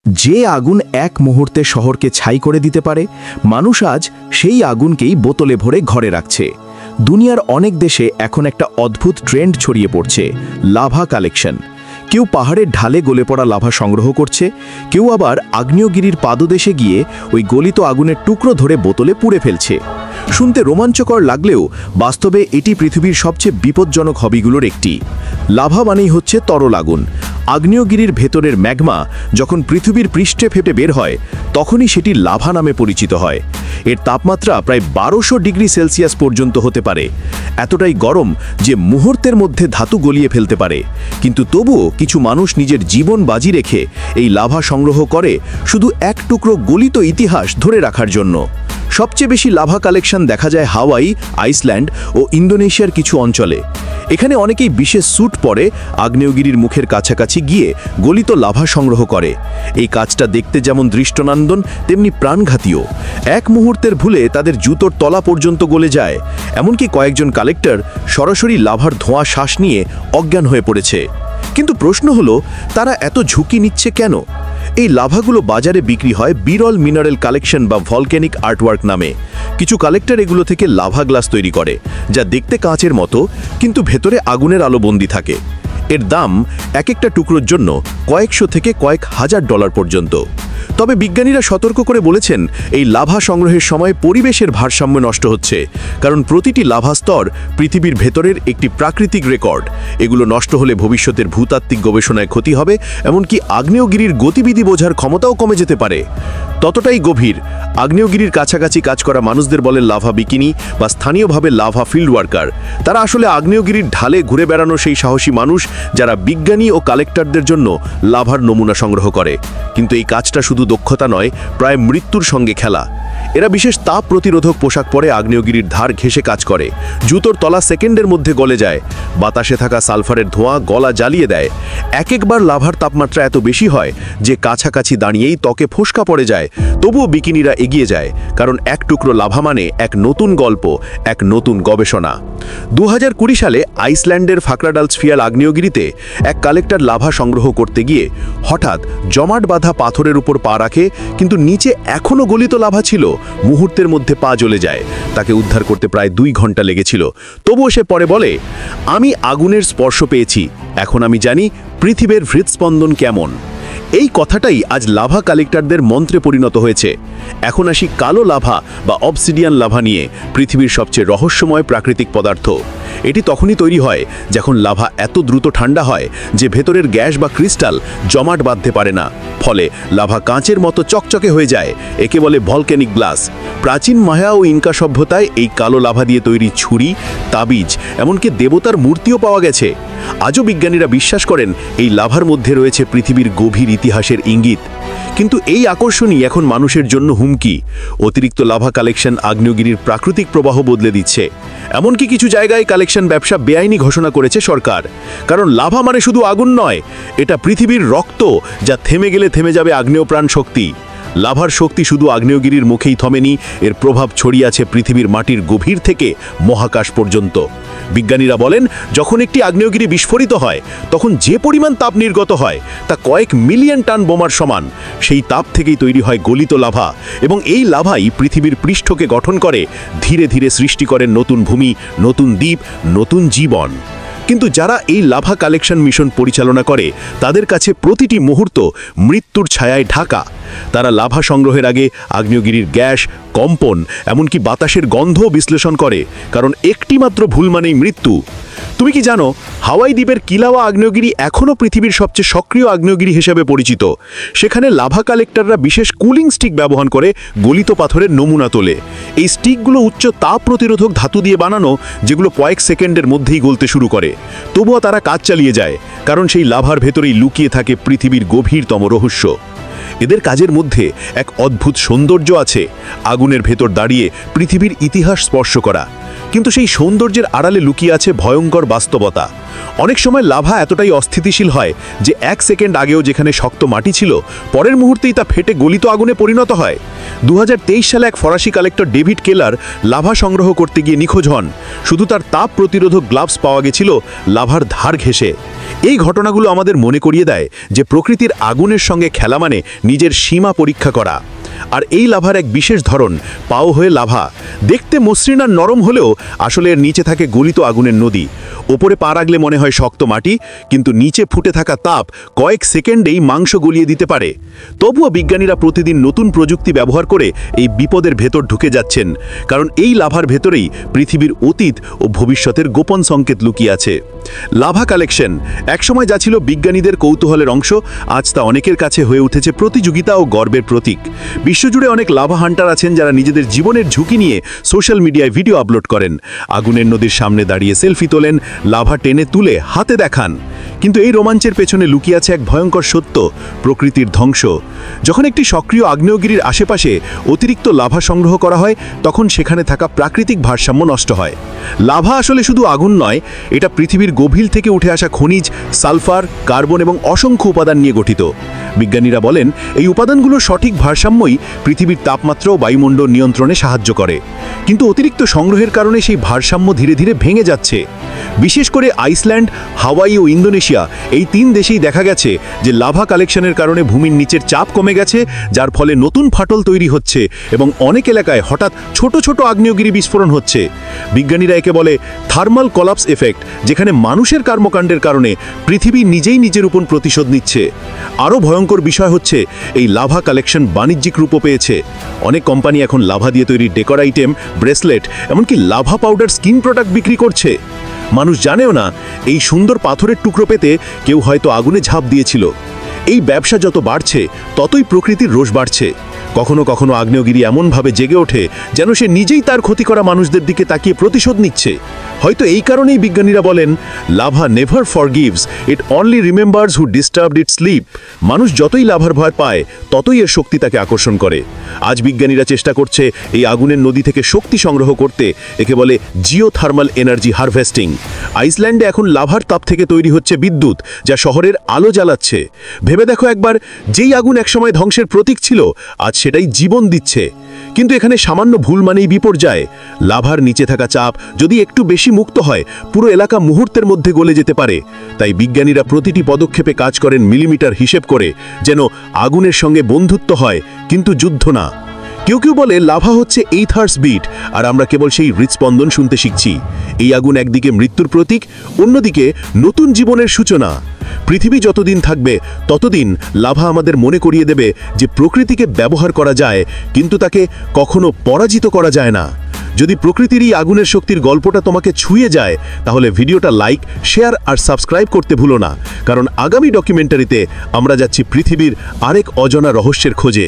যে আগুন এক মুহূর্তে শহরকে ছাই করে দিতে পারে, মানুষ আজ সেই আগুনকেই বোতলে ভরে ঘরে রাখছে। দুনিয়ার অনেক দেশে এখন একটা অদ্ভুত ট্রেন্ড ছড়িয়ে পড়ছে, লাভা কালেকশন। কেউ পাহাড়ের ঢালে গলে পড়া লাভা সংগ্রহ করছে, কেউ আবার আগ্নেয়গিরির পাদদেশে গিয়ে ওই গলিত আগুনের টুকরো ধরে বোতলে পুড়ে ফেলছে। শুনতে রোমাঞ্চকর লাগলেও বাস্তবে এটি পৃথিবীর সবচেয়ে বিপজ্জনক হবিগুলোর একটি। লাভা মানেই হচ্ছে তরল আগুন। আগ্নেয়গিরির ভেতরের ম্যাগমা যখন পৃথিবীর পৃষ্ঠে ফেটে বের হয়, তখনই সেটি লাভা নামে পরিচিত হয়। এর তাপমাত্রা প্রায় 1200 ডিগ্রি সেলসিয়াস পর্যন্ত হতে পারে। এতটাই গরম যে মুহূর্তের মধ্যে ধাতু গলিয়ে ফেলতে পারে। কিন্তু তবুও কিছু মানুষ নিজের জীবন বাজি রেখে এই লাভা সংগ্রহ করে শুধু এক টুকরো গলিত ইতিহাস ধরে রাখার জন্য। সবচেয়ে বেশি লাভা কালেকশন দেখা যায় হাওয়াই, আইসল্যান্ড ও ইন্দোনেশিয়ার কিছু অঞ্চলে। এখানে অনেকেই বিশেষ স্যুট পরে আগ্নেয়গিরির মুখের কাছাকাছি গিয়ে গলিত লাভা সংগ্রহ করে। এই কাজটা দেখতে যেমন দৃষ্টানন্দন, তেমনি প্রাণঘাতীও। এক মুহূর্তের ভুলে তাদের জুতোর তলা পর্যন্ত গলে যায়। এমনকি কয়েকজন কালেক্টর সরাসরি লাভার ধোঁয়া শ্বাস নিয়ে অজ্ঞান হয়ে পড়েছে। কিন্তু প্রশ্ন হলো, তারা এত ঝুঁকি নিচ্ছে কেন? এই লাভাগুলো বাজারে বিক্রি হয় বিরল মিনারেল কালেকশন বা ভলক্যানিক আর্টওয়ার্ক নামে। কিছু কালেক্টর এগুলো থেকে লাভা গ্লাস তৈরি করে, যা দেখতে কাঁচের মতো, কিন্তু ভেতরে আগুনের আলো বন্দী থাকে। এর দাম এক একটা টুকরোর জন্য কয়েকশো থেকে কয়েক হাজার ডলার পর্যন্ত। তবে বিজ্ঞানীরা সতর্ক করে বলেছেন, এই লাভা সংগ্রহের সময় পরিবেশের ভারসাম্য নষ্ট হচ্ছে, কারণ প্রতিটি লাভা স্তর পৃথিবীর ভেতরের একটি প্রাকৃতিক রেকর্ড। এগুলো নষ্ট হলে ভবিষ্যতের ভূতাত্ত্বিক গবেষণায় ক্ষতি হবে, এমনকি আগ্নেয়গিরির গতিবিধি বোঝার ক্ষমতাও কমে যেতে পারে। ততটাই গভীর। আগ্নেয়গিরির কাছাকাছি কাজ করা মানুষদের বলে লাভা বিকিনি বা স্থানীয়ভাবে লাভা ফিল্ড ওয়ার্কার। তারা আসলে আগ্নেয়গিরির ঢালে ঘুরে বেড়ানো সেই সাহসী মানুষ যারা বিজ্ঞানী ও কালেক্টরদের জন্য লাভার নমুনা সংগ্রহ করে। কিন্তু এই কাজটা শুধু দক্ষতা নয়, প্রায় মৃত্যুর সঙ্গে খেলা। এরা বিশেষ তাপ প্রতিরোধক পোশাক পরে আগ্নেয়গিরির ধার ঘেঁষে কাজ করে। জুতোর তলা সেকেন্ডের মধ্যে গলে যায়। বাতাসে থাকা সালফারের ধোঁয়া গলা জ্বালিয়ে দেয়। এক একবার লাভার তাপমাত্রা এত বেশি হয় যে কাছাকাছি দাঁড়িয়েই ত্বকে ফোস্কা পড়ে যায়। তবুও বিকিনিরা এগিয়ে যায়, কারণ এক টুকরো লাভা মানে এক নতুন গল্প, এক নতুন গবেষণা। 2020 সালে আইসল্যান্ডের ফাকরাডালসফিয়াল আগ্নেয়গিরিতে এক কালেক্টর লাভা সংগ্রহ করতে গিয়ে হঠাৎ জমাট বাঁধা পাথরের উপর পা রাখে, কিন্তু নিচে এখনও গলিত লাভা ছিল। মুহূর্তের মধ্যে পা জ্বলে যায়। তাকে উদ্ধার করতে প্রায় 2 ঘন্টা লেগেছিল। তবুও সে পরে বলে, আমি আগুনের স্পর্শ পেয়েছি, এখন আমি জানি পৃথিবীর হৃদস্পন্দন কেমন। এই কথাটাই আজ লাভা কালেক্টরদের মন্ত্রে পরিণত হয়েছে। এখন আসি কালো লাভা বা অবসিডিয়ান লাভা নিয়ে, পৃথিবীর সবচেয়ে রহস্যময় প্রাকৃতিক পদার্থ। এটি তখনই তৈরি হয় যখন লাভা এত দ্রুত ঠান্ডা হয় যে ভেতরের গ্যাস বা ক্রিস্টাল জমাট বাঁধতে পারে না। ফলে লাভা কাঁচের মতো চকচকে হয়ে যায়। একে বলে ভলক্যানিক গ্লাস। প্রাচীন মায়া ও ইনকা সভ্যতায় এই কালো লাভা দিয়ে তৈরি ছুরি, তাবিজ, এমনকি দেবতার মূর্তিও পাওয়া গেছে। আজও বিজ্ঞানীরা বিশ্বাস করেন এই লাভার মধ্যে রয়েছে পৃথিবীর গভীর ইতিহাসের ইঙ্গিত। কিন্তু এই আকর্ষণই এখন মানুষের জন্য হুমকি। অতিরিক্ত লাভা কালেকশন আগ্নেয়গিরির প্রাকৃতিক প্রবাহ বদলে দিচ্ছে। এমনকি কিছু জায়গায় কালেকশন ব্যবসা বেআইনি ঘোষণা করেছে সরকার। কারণ লাভা মানে শুধু আগুন নয়, এটা পৃথিবীর রক্ত, যা থেমে গেলে থেমে যাবে আগ্নেয়প্রাণ শক্তি। লাভার শক্তি শুধু আগ্নেয়গিরির মুখেই থমেনি, এর প্রভাব ছড়িয়ে আছে পৃথিবীর মাটির গভীর থেকে মহাকাশ পর্যন্ত। বিজ্ঞানীরা বলেন, যখন একটি আগ্নেয়গিরি বিস্ফোরিত হয়, তখন যে পরিমাণ তাপ নির্গত হয় তা কয়েক মিলিয়ন টন বোমার সমান। সেই তাপ থেকেই তৈরি হয় গলিত লাভা, এবং এই লাভাই পৃথিবীর পৃষ্ঠকে গঠন করে, ধীরে ধীরে সৃষ্টি করে নতুন ভূমি, নতুন দ্বীপ, নতুন জীবন। কিন্তু যারা এই লাভা কালেকশন মিশন পরিচালনা করে, তাদের কাছে প্রতিটি মুহূর্ত মৃত্যুর ছায়ায় ঢাকা। তারা লাভা সংগ্রহের আগে আগ্নেয়গিরির গ্যাস, কম্পন, এমনকি বাতাসের গন্ধও বিশ্লেষণ করে, কারণ একটি মাত্র ভুল মানেই মৃত্যু। তুমি কি জানো, হাওয়াই দ্বীপের কিলাওয়া আগ্নেয়গিরি এখনও পৃথিবীর সবচেয়ে সক্রিয় আগ্নেয়গিরি হিসেবে পরিচিত। সেখানে লাভা কালেক্টররা বিশেষ কুলিং স্টিক ব্যবহার করে গলিত পাথরের নমুনা তোলে। এই স্টিকগুলো উচ্চ তাপ প্রতিরোধক ধাতু দিয়ে বানানো, যেগুলো কয়েক সেকেন্ডের মধ্যেই গলতে শুরু করে। তবুও তারা কাজ চালিয়ে যায়, কারণ সেই লাভার ভেতরেই লুকিয়ে থাকে পৃথিবীর গভীরতম রহস্য। এদের কাজের মধ্যে এক অদ্ভুত সৌন্দর্য আছে, আগুনের ভেতর দাঁড়িয়ে পৃথিবীর ইতিহাস স্পর্শ করা। কিন্তু সেই সৌন্দর্যের আড়ালে লুকিয়ে আছে ভয়ঙ্কর বাস্তবতা। অনেক সময় লাভা এতটাই অস্থিতিশীল হয় যে 1 সেকেন্ড আগেও যেখানে শক্ত মাটি ছিল, পরের মুহূর্তেই তা ফেটে গলিত আগুনে পরিণত হয়। 2023 সালে এক ফরাসি কালেক্টর ডেভিড কেলার লাভা সংগ্রহ করতে গিয়ে নিখোঁজ হন। শুধু তার তাপ প্রতিরোধক গ্লাভস পাওয়া গেছিল লাভার ধার ঘেঁষে। এই ঘটনাগুলো আমাদের মনে করিয়ে দেয় যে প্রকৃতির আগুনের সঙ্গে খেলা মানে নিজের সীমা পরীক্ষা করা। আর এই লাভার এক বিশেষ ধরন, পাও হয়ে লাভা। দেখতে মসৃণ আর নরম হলেও আসলে এর নিচে থাকে গলিত আগুনের নদী। ওপরে পা রাখলে মনে হয় শক্ত মাটি, কিন্তু নিচে ফুটে থাকা তাপ কয়েক সেকেন্ডেই মাংস গলিয়ে দিতে পারে। তবুও বিজ্ঞানীরা প্রতিদিন নতুন প্রযুক্তি ব্যবহার করে এই বিপদের ভেতর ঢুকে যাচ্ছেন, কারণ এই লাভার ভেতরেই পৃথিবীর অতীত ও ভবিষ্যতের গোপন সংকেত লুকিয়ে আছে। লাভা কালেকশন একসময় যা ছিল বিজ্ঞানীদের কৌতূহলের অংশ, আজ তা অনেকের কাছে হয়ে উঠেছে প্রতিযোগিতা ও গর্বের প্রতীক। বিশ্বজুড়ে অনেক লাভা হান্টার আছেন যারা নিজেদের জীবনের ঝুঁকি নিয়ে সোশ্যাল মিডিয়ায় ভিডিও আপলোড করেন, আগুনের নদীর সামনে দাঁড়িয়ে সেলফি তোলেন, লাভা টেনে তুলে হাতে দেখান। কিন্তু এই রোমাঞ্চের পেছনে লুকিয়ে আছে এক ভয়ঙ্কর সত্য, প্রকৃতির ধ্বংস। যখন একটি সক্রিয় আগ্নেয়গিরির আশেপাশে অতিরিক্ত লাভা সংগ্রহ করা হয়, তখন সেখানে থাকা প্রাকৃতিক ভারসাম্য নষ্ট হয়। লাভা আসলে শুধু আগুন নয়, এটা পৃথিবীর গভীর থেকে উঠে আসা খনিজ, সালফার, কার্বন এবং অসংখ্য উপাদান নিয়ে গঠিত। বিজ্ঞানীরা বলেন এই উপাদানগুলোর সঠিক ভারসাম্যই পৃথিবীর তাপমাত্রা ও বায়ুমণ্ডল নিয়ন্ত্রণে সাহায্য করে। কিন্তু অতিরিক্ত সংগ্রহের কারণে সেই ভারসাম্য ধীরে ধীরে ভেঙে যাচ্ছে। বিশেষ করে আইসল্যান্ড, হাওয়াই ও ইন্দোনেশিয়া, এই 3 দেশেই দেখা গেছে যে লাভা কালেকশনের কারণে ভূমির নিচের চাপ কমে গেছে, যার ফলে নতুন ফাটল তৈরি হচ্ছে এবং অনেক এলাকায় হঠাৎ ছোট ছোট আগ্নেয়গিরি বিস্ফোরণ হচ্ছে। বিজ্ঞানীরা একে বলে থার্মাল কলাপস এফেক্ট, যেখানে মানুষের কর্মকাণ্ডের কারণে পৃথিবী নিজেই নিজের উপর প্রতিশোধ নিচ্ছে। আরও ভয়ঙ্কর বিষয় হচ্ছে এই লাভা কালেকশন বাণিজ্যিক রূপও পেয়েছে। অনেক কোম্পানি এখন লাভা দিয়ে তৈরি ডেকোর আইটেম, ব্রেসলেট, এমনকি লাভা পাউডার স্কিন প্রোডাক্ট বিক্রি করছে। মানুষ জানেও না এই সুন্দর পাথরের টুকরো পেতে কেউ হয়তো আগুনে ঝাঁপ দিয়েছিল। এই ব্যবসা যত বাড়ছে ততই প্রকৃতির রোষ বাড়ছে। কখনো কখনো আগ্নেয়গিরি এমনভাবে জেগে ওঠে যেন সে নিজেই তার ক্ষতি করা মানুষদের দিকে তাকিয়ে প্রতিশোধ নিচ্ছে। হয়তো এই কারণেই বিজ্ঞানীরা বলেন lava never forgives, it only remembers who disturbed it sleep. মানুষ যতই লাভার ভয় পায় ততই এর শক্তি তাকে আকর্ষণ করে। আজ বিজ্ঞানীরা চেষ্টা করছে এই আগুনের নদী থেকে শক্তি সংগ্রহ করতে। একে বলে জিওথার্মাল এনার্জি হারভেস্টিং। আইসল্যান্ডে এখন লাভার তাপ থেকে তৈরি হচ্ছে বিদ্যুৎ, যা শহরের আলো জ্বালাচ্ছে। ভেবে দেখো একবার, যেই আগুন একসময় ধ্বংসের প্রতীক ছিল, আজ সেটাই জীবন দিচ্ছে। কিন্তু এখানে সামান্য ভুল মানেই বিপর্যয়। লাভার নিচে থাকা চাপ যদি একটু বেশি মুক্ত হয়, পুরো এলাকা মুহূর্তের মধ্যে গলে যেতে পারে। তাই বিজ্ঞানীরা প্রতিটি পদক্ষেপে কাজ করেন মিলিমিটার হিসেব করে, যেন আগুনের সঙ্গে বন্ধুত্ব হয় কিন্তু যুদ্ধ না। কেউ কেউ বলে লাভা হচ্ছে এইথার্স বিট, আর আমরা কেবল সেই হৃৎস্পন্দন শুনতে শিখছি। এই আগুন একদিকে মৃত্যুর প্রতীক, অন্যদিকে নতুন জীবনের সূচনা। পৃথিবী যতদিন থাকবে ততদিন লাভা আমাদের মনে করিয়ে দেবে যে প্রকৃতিকে ব্যবহার করা যায়, কিন্তু তাকে কখনো পরাজিত করা যায় না। যদি প্রকৃতির এই আগুনের শক্তির গল্পটা তোমাকে ছুঁয়ে যায়, তাহলে ভিডিওটা লাইক, শেয়ার আর সাবস্ক্রাইব করতে ভুলো না, কারণ আগামী ডকুমেন্টারিতে আমরা যাচ্ছি পৃথিবীর আরেক অজানা রহস্যের খোঁজে।